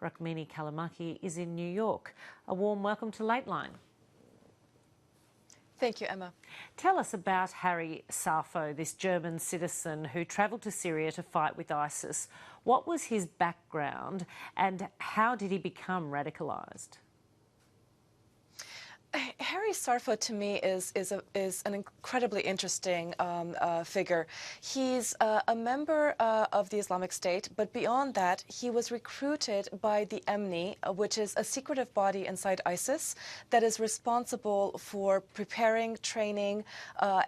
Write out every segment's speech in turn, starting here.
Rukmini Callimachi is in New York. A warm welcome to Lateline. Thank you, Emma. Tell us about Harry Sappho, this German citizen who travelled to Syria to fight with ISIS. What was his background and how did he become radicalised? Harry Sappho, to me, is an incredibly interesting figure. He's a member of the Islamic State, but beyond that, he was recruited by the EMNI, which is a secretive body inside ISIS that is responsible for preparing, training,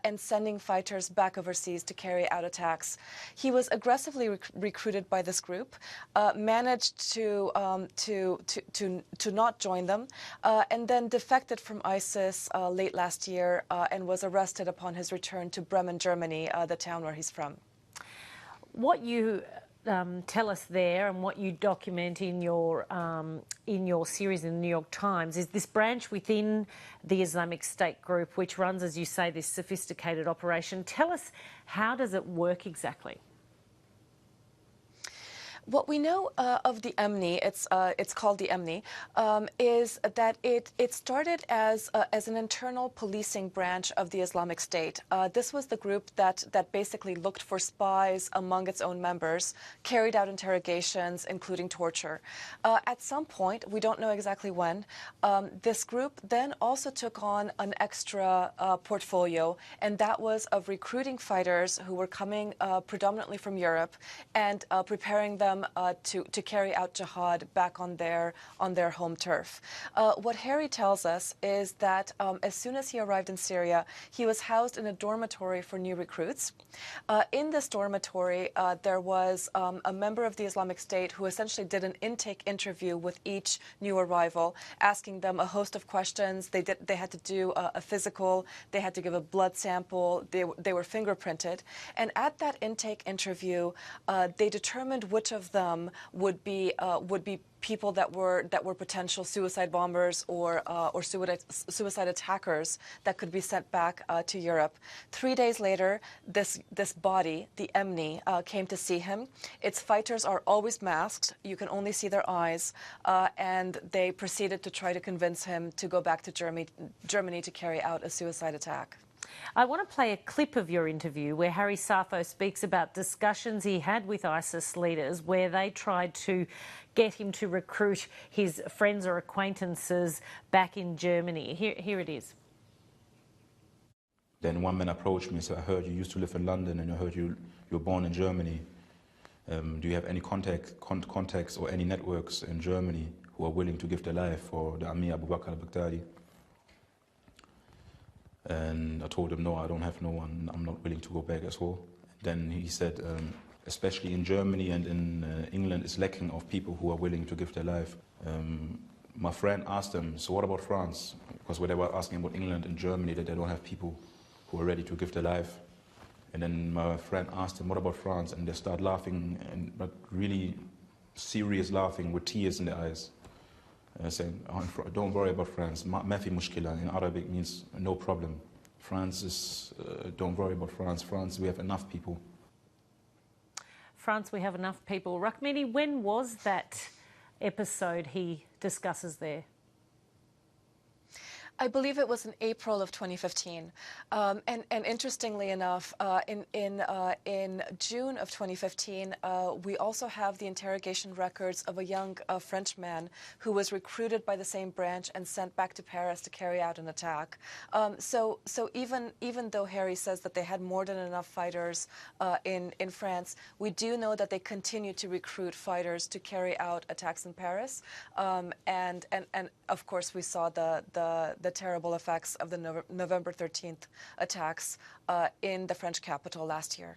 and sending fighters back overseas to carry out attacks. He was aggressively recruited by this group, managed to not join them, and then defected from ISIS late last year and was arrested upon his return to Bremen, Germany, the town where he's from. What you tell us there and what you document in your series in the New York Times is this branch within the Islamic State group, which runs, as you say, this sophisticated operation. Tell us, how does it work exactly? What we know of the EMNI, it's called the EMNI, is that it started as an internal policing branch of the Islamic State. This was the group that basically looked for spies among its own members, carried out interrogations, including torture. At some point, we don't know exactly when, this group then also took on an extra portfolio, and that was of recruiting fighters who were coming predominantly from Europe and preparing them to carry out jihad back on their home turf. What Harry tells us is that as soon as he arrived in Syria, he was housed in a dormitory for new recruits. In this dormitory, there was a member of the Islamic State who essentially did an intake interview with each new arrival, asking them a host of questions. They had to do a physical, they had to give a blood sample, they were fingerprinted. And at that intake interview, they determined which of them would be people that were potential suicide bombers or suicide attackers that could be sent back to Europe. 3 days later, this body, the EMNI, came to see him. Its fighters are always masked. You can only see their eyes. And they proceeded to try to convince him to go back to Germany to carry out a suicide attack. I want to play a clip of your interview where Harry Sappho speaks about discussions he had with ISIS leaders where they tried to get him to recruit his friends or acquaintances back in Germany. Here it is. Then one man approached me and said, I heard you used to live in London and I heard you were born in Germany. Do you have any contacts or any networks in Germany who are willing to give their life for the Amir Abu Bakr al-Baghdadi? And I told him, no, I don't have no one. I'm not willing to go back as well. Then he said, especially in Germany and in England, it's lacking of people who are willing to give their life. My friend asked him, so what about France? Because when they were asking about England and Germany, that they don't have people who are ready to give their life. And then my friend asked him, what about France? And they start laughing, but really serious laughing with tears in their eyes. Saying, oh, don't worry about France. Ma fi mushkila in Arabic means no problem. France is, don't worry about France. France, we have enough people. France, we have enough people. Rukmini, when was that episode he discusses there? I believe it was in April of 2015, and interestingly enough, in June of 2015, we also have the interrogation records of a young Frenchman who was recruited by the same branch and sent back to Paris to carry out an attack. So even though Harry says that they had more than enough fighters in France, we do know that they continue to recruit fighters to carry out attacks in Paris, and of course we saw the terrible effects of the November 13th attacks in the French capital last year.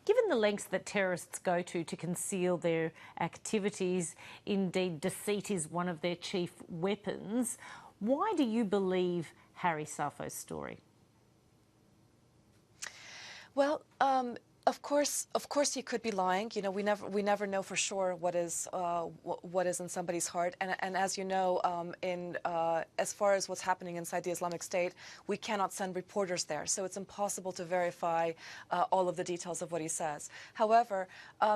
Given the lengths that terrorists go to conceal their activities, indeed deceit is one of their chief weapons, why do you believe Harry Sappho's story? Well, Of course, he could be lying. You know, we never know for sure what is in somebody's heart. And as you know, as far as what's happening inside the Islamic State, we cannot send reporters there, so it's impossible to verify all of the details of what he says. However,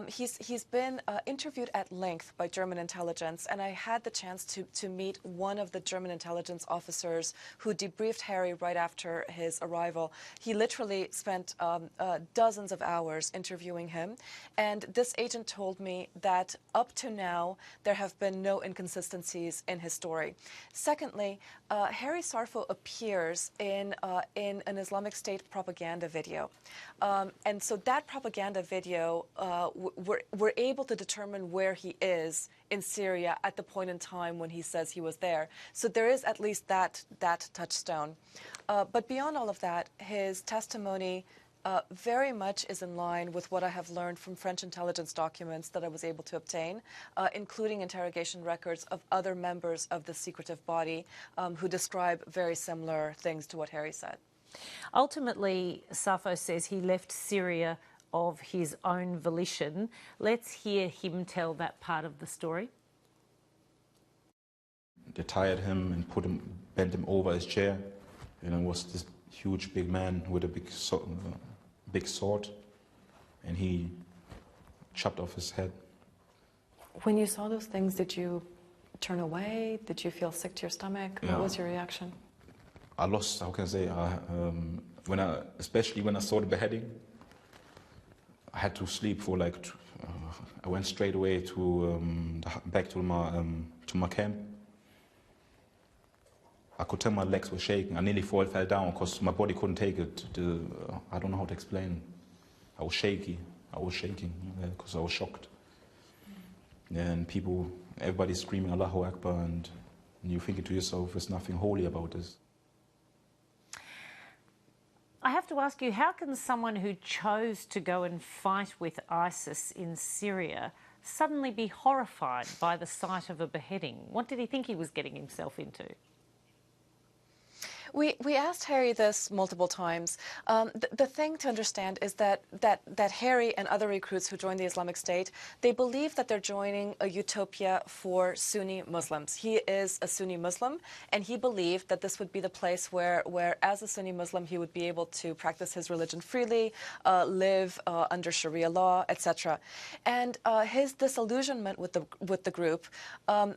he's been interviewed at length by German intelligence, and I had the chance to meet one of the German intelligence officers who debriefed Harry right after his arrival. He literally spent dozens of hours interviewing him, and this agent told me that up to now there have been no inconsistencies in his story. Secondly, Harry Sappho appears in an Islamic State propaganda video, and so that propaganda video, we're able to determine where he is in Syria at the point in time when he says he was there. So there is at least that touchstone. But beyond all of that, his testimony very much is in line with what I have learned from French intelligence documents that I was able to obtain, including interrogation records of other members of the secretive body who describe very similar things to what Harry said. Ultimately, Sappho says he left Syria of his own volition. Let's hear him tell that part of the story. They tied him and bent him over his chair. You know, it was this huge big man with a big sword, and he chopped off his head. When you saw those things, did you turn away? Did you feel sick to your stomach? Yeah. What was your reaction? I lost, how can I say, especially when I saw the beheading, I had to sleep for like, I went straight away back to my camp. I could tell my legs were shaking. I nearly fell down because my body couldn't take it. I don't know how to explain. I was shaky. I was shaking because I was shocked. And everybody's screaming Allahu Akbar, and you're thinking to yourself, there's nothing holy about this. I have to ask you, how can someone who chose to go and fight with ISIS in Syria suddenly be horrified by the sight of a beheading? What did he think he was getting himself into? We asked Harry this multiple times. The thing to understand is that Harry and other recruits who joined the Islamic State, they believe that they're joining a utopia for Sunni Muslims. He is a Sunni Muslim, and he believed that this would be the place where as a Sunni Muslim, he would be able to practice his religion freely, live under Sharia law, etc. And his disillusionment with the group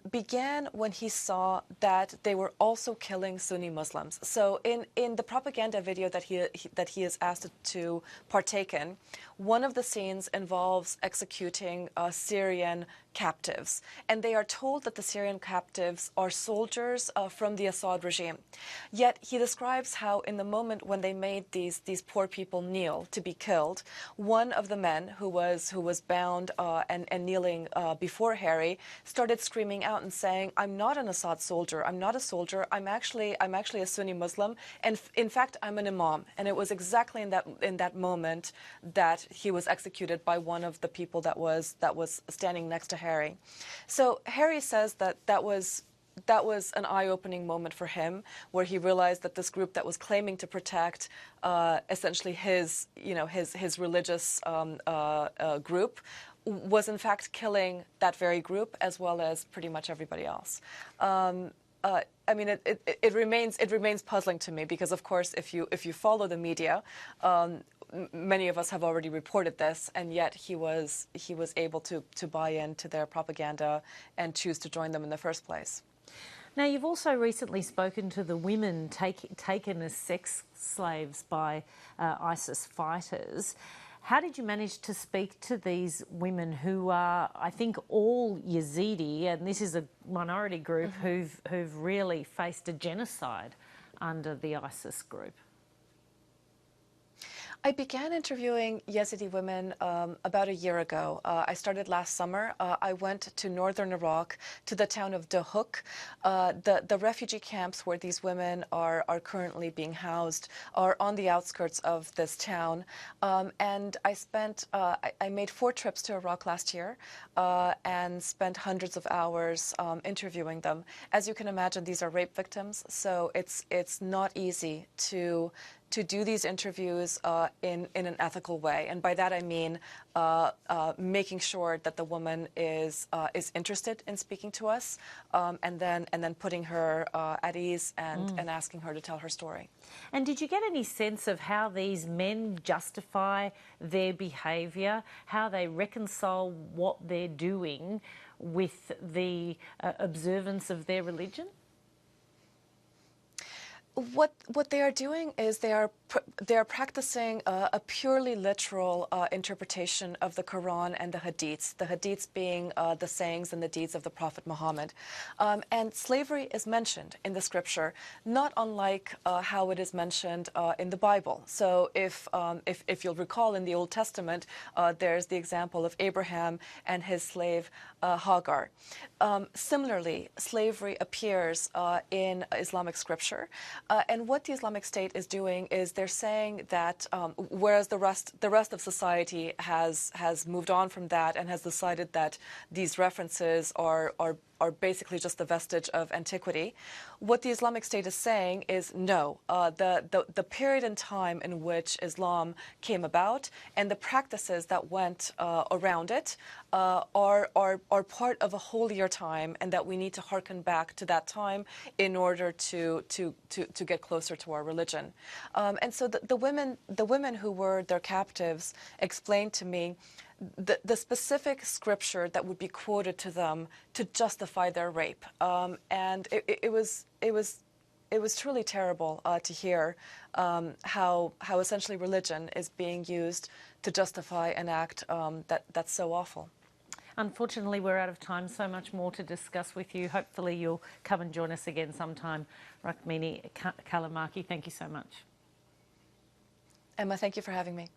began when he saw that they were also killing Sunni Muslims. So in the propaganda video that he is asked to partake in, one of the scenes involves executing Syrian captives, and they are told that the Syrian captives are soldiers from the Assad regime. Yet he describes how in the moment when they made these poor people kneel to be killed, one of the men who was bound and kneeling before Harry started screaming out and saying, "I'm not an Assad soldier. I'm not a soldier. I'm actually a Sunni Muslim, and in fact I'm an imam." And it was exactly in that moment that he was executed by one of the people that was standing next to Harry. So Harry says that was an eye-opening moment for him, where he realized that this group that was claiming to protect essentially his religious group was in fact killing that very group as well as pretty much everybody else. I mean, it remains puzzling to me because, of course, if you follow the media, many of us have already reported this, and yet he was able to buy into their propaganda and choose to join them in the first place. Now, you've also recently spoken to the women taken as sex slaves by ISIS fighters. How did you manage to speak to these women who are, I think, all Yazidi, and this is a minority group who've really faced a genocide under the ISIS group? I began interviewing Yazidi women about a year ago. I started last summer. I went to northern Iraq, to the town of Dahuk. The refugee camps where these women are currently being housed are on the outskirts of this town. And I made 4 trips to Iraq last year and spent hundreds of hours interviewing them. As you can imagine, these are rape victims, so it's not easy to to do these interviews in an ethical way. And by that I mean making sure that the woman is interested in speaking to us, and then putting her at ease and asking her to tell her story. And did you get any sense of how these men justify their behaviour, how they reconcile what they're doing with the observance of their religion? What they are doing is they are practicing a purely literal interpretation of the Quran and the Hadiths being the sayings and the deeds of the Prophet Muhammad. And slavery is mentioned in the scripture, not unlike how it is mentioned in the Bible. So if you'll recall, in the Old Testament, there's the example of Abraham and his slave Hagar. Similarly, slavery appears in Islamic scripture. And what the Islamic State is doing is they're saying that whereas the rest of society has moved on from that and has decided that these references are basically just the vestige of antiquity, what the Islamic State is saying is no. The period in time in which Islam came about and the practices that went around it are part of a holier time, and that we need to hearken back to that time in order to get closer to our religion. And so the women who were their captives explained to me the specific scripture that would be quoted to them to justify their rape, and it was truly terrible to hear how essentially religion is being used to justify an act that's so awful. Unfortunately, we're out of time. So much more to discuss with you. Hopefully you'll come and join us again sometime. Rukmini Callimachi, thank you so much. Emma, thank you for having me.